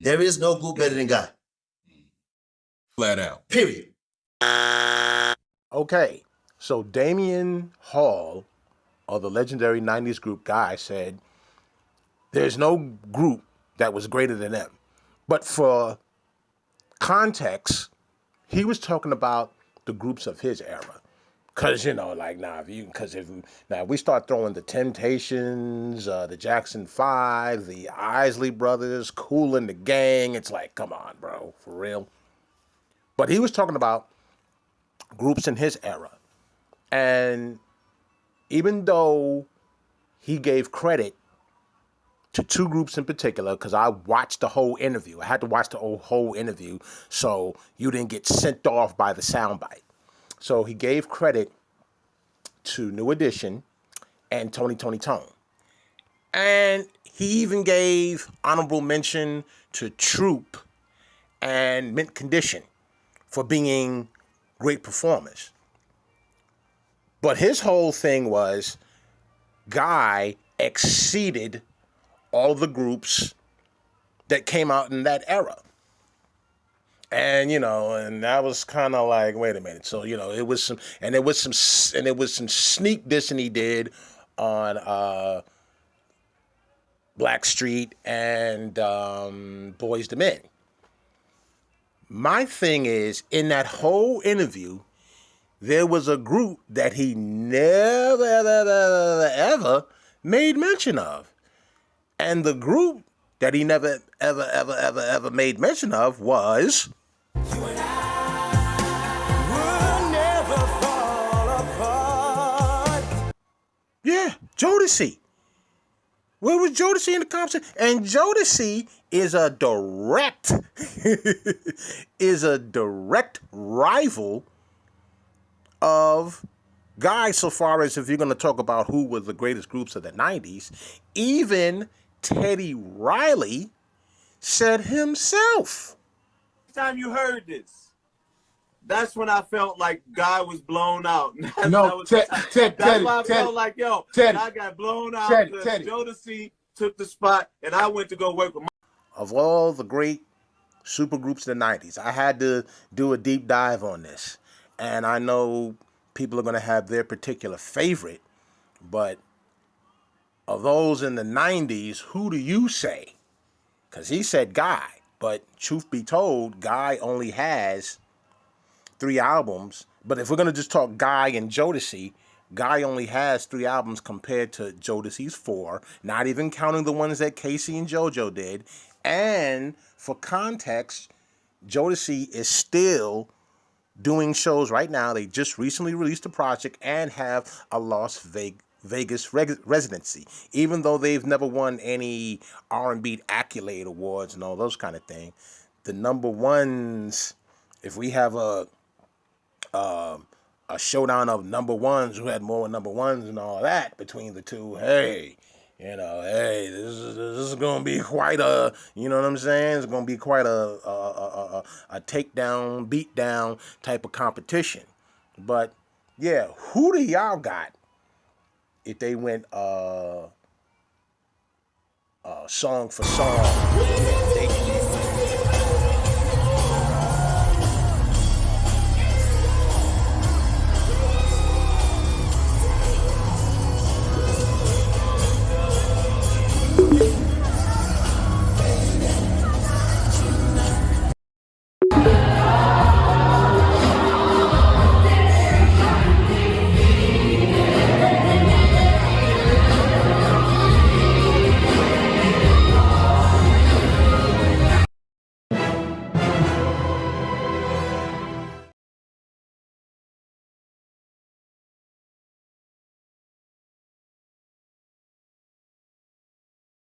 There is no group better than Guy. Flat out. Period. Okay, so Damion Hall, of the legendary 90s group Guy, said there's no group that was greater than them. But for context, he was talking about the groups of his era. Cause if we start throwing the Temptations, the Jackson 5, the Isley Brothers, Kool and the Gang, it's like, come on, bro, for real. But he was talking about groups in his era. And even though he gave credit to two groups in particular, because I watched the whole interview. I had to watch the whole interview so you didn't get sent off by the soundbite. So he gave credit to New Edition and Tony Tone. And he even gave honorable mention to Troop and Mint Condition for being great performers. But his whole thing was Guy exceeded all the groups that came out in that era. And, and that was kind of like, wait a minute. So, it was some sneak dissing he did on Blackstreet and Boyz II Men. My thing is, in that whole interview, there was a group that he never, ever made mention of. And the group that he never, ever made mention of was... You and I will never fall apart. Yeah, Jodeci. Where was Jodeci in the conversation? And Jodeci is a direct rival of Guy, so far as if you're going to talk about who were the greatest groups of the 90s. Even Teddy Riley said himself. Time you heard this, that's when I felt like Guy was blown out. That's why I felt like, I got blown out because Jodeci took the spot and I went to go work with Of all the great super groups of the 90s, I had to do a deep dive on this. And I know people are going to have their particular favorite, but of those in the 90s, who do you say? Because he said Guy, but truth be told, Guy only has 3 albums. But if we're going to just talk Guy and Jodeci, Guy only has 3 albums compared to Jodeci's 4, not even counting the ones that Casey and JoJo did. And for context, Jodeci is still doing shows right now. They just recently released a project and have a Las Vegas residency, even though they've never won any RnB accolade awards and all those kind of things. The number ones, if we have a showdown of number ones who had more number ones and all that between the two, this is going to be quite a, you know what I'm saying? It's going to be quite a takedown, beatdown type of competition. But yeah, who do y'all got if they went song for song?